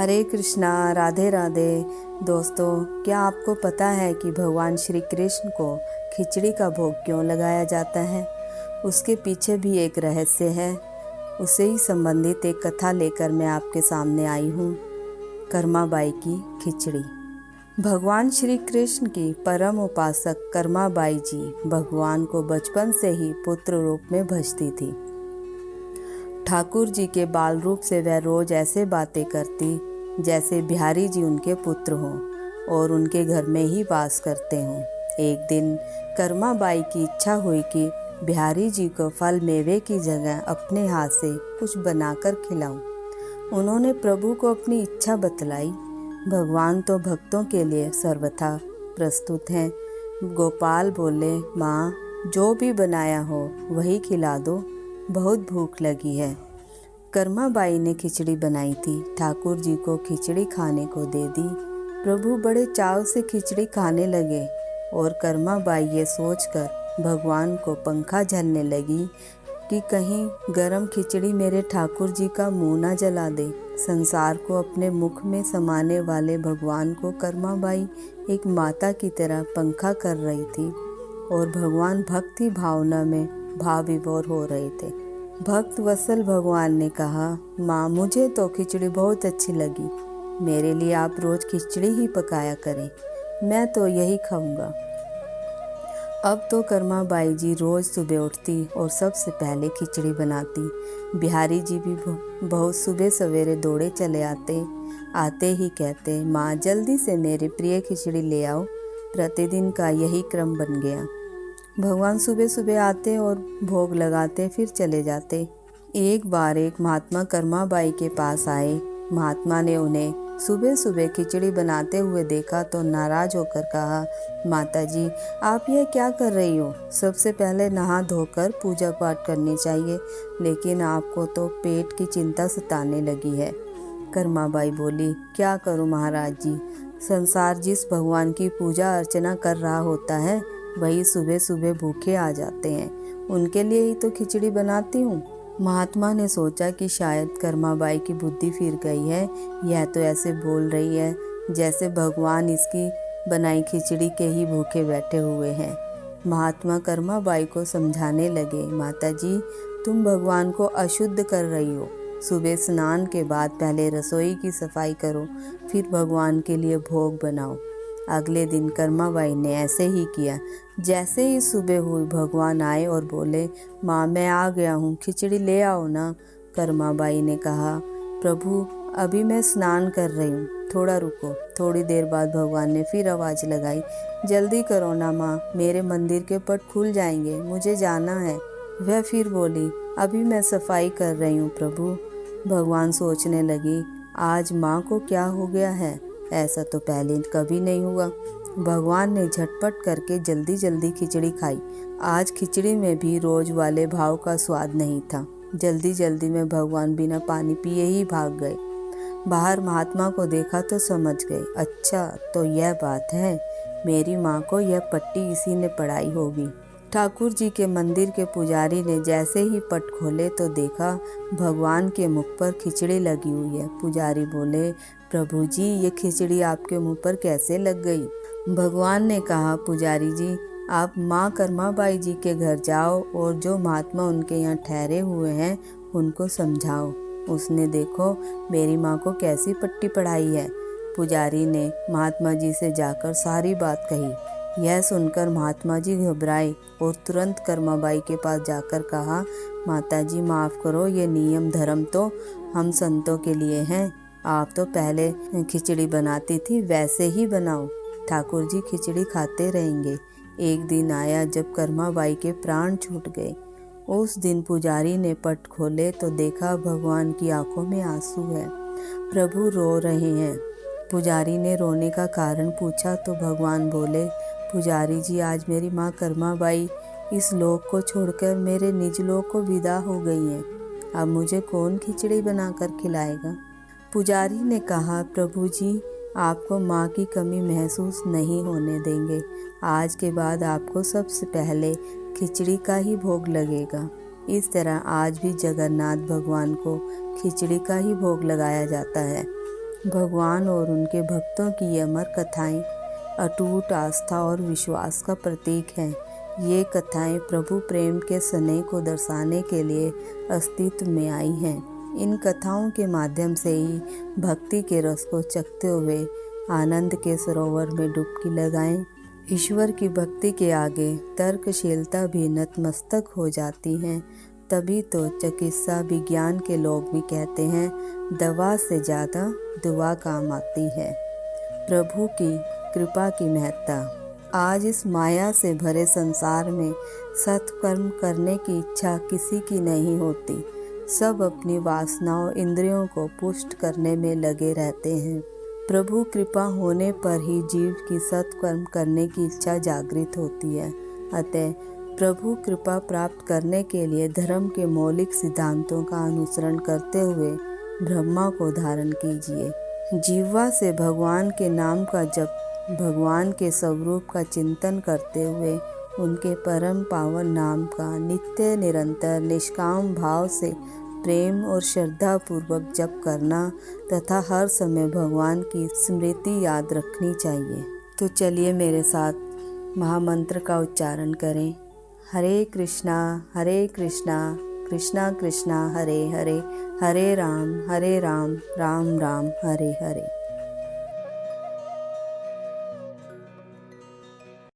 हरे कृष्णा, राधे राधे। दोस्तों, क्या आपको पता है कि भगवान श्री कृष्ण को खिचड़ी का भोग क्यों लगाया जाता है? उसके पीछे भी एक रहस्य है। उससे ही संबंधित एक कथा लेकर मैं आपके सामने आई हूँ। कर्माबाई की खिचड़ी। भगवान श्री कृष्ण की परम उपासक कर्माबाई जी भगवान को बचपन से ही पुत्र रूप में भजती थी। ठाकुर जी के बाल रूप से वह रोज ऐसे बातें करती जैसे बिहारी जी उनके पुत्र हों और उनके घर में ही वास करते हों। एक दिन कर्माबाई की इच्छा हुई कि बिहारी जी को फल मेवे की जगह अपने हाथ से कुछ बनाकर खिलाऊं। उन्होंने प्रभु को अपनी इच्छा बतलाई। भगवान तो भक्तों के लिए सर्वथा प्रस्तुत हैं। गोपाल बोले, माँ, जो भी बनाया हो वही खिला दो, बहुत भूख लगी है। कर्माबाई ने खिचड़ी बनाई थी। ठाकुर जी को खिचड़ी खाने को दे दी। प्रभु बड़े चाव से खिचड़ी खाने लगे और कर्माबाई ये सोचकर भगवान को पंखा झलने लगी कि कहीं गरम खिचड़ी मेरे ठाकुर जी का मुंह ना जला दे। संसार को अपने मुख में समाने वाले भगवान को कर्माबाई एक माता की तरह पंखा कर रही थी और भगवान भक्ति भावना में भाव विभोर हो रहे थे। भक्त वत्सल भगवान ने कहा, माँ, मुझे तो खिचड़ी बहुत अच्छी लगी। मेरे लिए आप रोज खिचड़ी ही पकाया करें, मैं तो यही खाऊंगा। अब तो कर्माबाई जी रोज सुबह उठती और सबसे पहले खिचड़ी बनाती। बिहारी जी भी बहुत सुबह सवेरे दौड़े चले आते ही कहते, माँ, जल्दी से मेरे प्रिय खिचड़ी ले आओ। प्रतिदिन का यही क्रम बन गया। भगवान सुबह सुबह आते और भोग लगाते, फिर चले जाते। एक बार एक महात्मा कर्माबाई के पास आए। महात्मा ने उन्हें सुबह सुबह खिचड़ी बनाते हुए देखा तो नाराज होकर कहा, माता जी, आप यह क्या कर रही हो? सबसे पहले नहा धोकर पूजा पाठ करनी चाहिए, लेकिन आपको तो पेट की चिंता सताने लगी है। कर्माबाई बोली, क्या करूं महाराज जी, संसार जिस भगवान की पूजा अर्चना कर रहा होता है वही सुबह सुबह भूखे आ जाते हैं, उनके लिए ही तो खिचड़ी बनाती हूँ। महात्मा ने सोचा कि शायद कर्माबाई की बुद्धि फिर गई है। यह तो ऐसे बोल रही है जैसे भगवान इसकी बनाई खिचड़ी के ही भूखे बैठे हुए हैं। महात्मा कर्माबाई को समझाने लगे, माता जी, तुम भगवान को अशुद्ध कर रही हो। सुबह स्नान के बाद पहले रसोई की सफाई करो, फिर भगवान के लिए भोग बनाओ। अगले दिन कर्माबाई ने ऐसे ही किया। जैसे ही सुबह हुई भगवान आए और बोले, माँ, मैं आ गया हूँ, खिचड़ी ले आओ ना। कर्माबाई ने कहा, प्रभु, अभी मैं स्नान कर रही हूँ, थोड़ा रुको। थोड़ी देर बाद भगवान ने फिर आवाज़ लगाई, जल्दी करो ना माँ, मेरे मंदिर के पट खुल जाएंगे, मुझे जाना है। वह फिर बोली, अभी मैं सफाई कर रही हूँ प्रभु। भगवान सोचने लगी, आज माँ को क्या हो गया है? ऐसा तो पहले कभी नहीं हुआ। भगवान ने झटपट करके जल्दी जल्दी खिचड़ी खाई। आज खिचड़ी में भी रोज वाले भाव का स्वाद नहीं था। जल्दी जल्दी में भगवान बिना पानी पिए ही भाग गए। बाहर महात्मा को देखा तो समझ गए, अच्छा तो यह बात है, मेरी माँ को यह पट्टी इसी ने पढ़ाई होगी। ठाकुर जी के मंदिर के पुजारी ने जैसे ही पट खोले तो देखा भगवान के मुख पर खिचड़ी लगी हुई है। पुजारी बोले, प्रभु जी, ये खिचड़ी आपके मुंह पर कैसे लग गई? भगवान ने कहा, पुजारी जी, आप माँ कर्माबाई जी के घर जाओ और जो महात्मा उनके यहाँ ठहरे हुए हैं उनको समझाओ। उसने देखो मेरी माँ को कैसी पट्टी पढ़ाई है। पुजारी ने महात्मा जी से जाकर सारी बात कही। यह सुनकर महात्मा जी घबराए और तुरंत कर्माबाई के पास जाकर कहा, माता जी, माफ़ करो, ये नियम धर्म तो हम संतों के लिए हैं। आप तो पहले खिचड़ी बनाती थी, वैसे ही बनाओ, ठाकुर जी खिचड़ी खाते रहेंगे। एक दिन आया जब कर्माबाई के प्राण छूट गए। उस दिन पुजारी ने पट खोले तो देखा भगवान की आंखों में आंसू है, प्रभु रो रहे हैं। पुजारी ने रोने का कारण पूछा तो भगवान बोले, पुजारी जी, आज मेरी माँ कर्माबाई इस लोक को छोड़कर मेरे निज लोक को विदा हो गई है। अब मुझे कौन खिचड़ी बनाकर खिलाएगा? पुजारी ने कहा, प्रभु जी, आपको माँ की कमी महसूस नहीं होने देंगे। आज के बाद आपको सबसे पहले खिचड़ी का ही भोग लगेगा। इस तरह आज भी जगन्नाथ भगवान को खिचड़ी का ही भोग लगाया जाता है। भगवान और उनके भक्तों की ये अमर कथाएं अटूट आस्था और विश्वास का प्रतीक हैं। ये कथाएं प्रभु प्रेम के स्नेह को दर्शाने के लिए अस्तित्व में आई हैं। इन कथाओं के माध्यम से ही भक्ति के रस को चखते हुए आनंद के सरोवर में डुबकी लगाएं। ईश्वर की भक्ति के आगे तर्कशीलता भी नतमस्तक हो जाती है। तभी तो चिकित्सा विज्ञान के लोग भी कहते हैं, दवा से ज़्यादा दुआ काम आती है। प्रभु की कृपा की महत्ता। आज इस माया से भरे संसार में सत्कर्म करने की इच्छा किसी की नहीं होती। सब अपनी वासनाओं इंद्रियों को पुष्ट करने में लगे रहते हैं। प्रभु कृपा होने पर ही जीव की सत्कर्म करने की इच्छा जागृत होती है। अतः प्रभु कृपा प्राप्त करने के लिए धर्म के मौलिक सिद्धांतों का अनुसरण करते हुए ब्रह्मा को धारण कीजिए। जीवा से भगवान के नाम का जप, भगवान के स्वरूप का चिंतन करते हुए उनके परम पावन नाम का नित्य निरंतर निष्काम भाव से प्रेम और श्रद्धा पूर्वक जप करना तथा हर समय भगवान की स्मृति याद रखनी चाहिए। तो चलिए मेरे साथ महामंत्र का उच्चारण करें। हरे कृष्णा कृष्णा कृष्णा हरे हरे, हरे राम राम राम हरे हरे।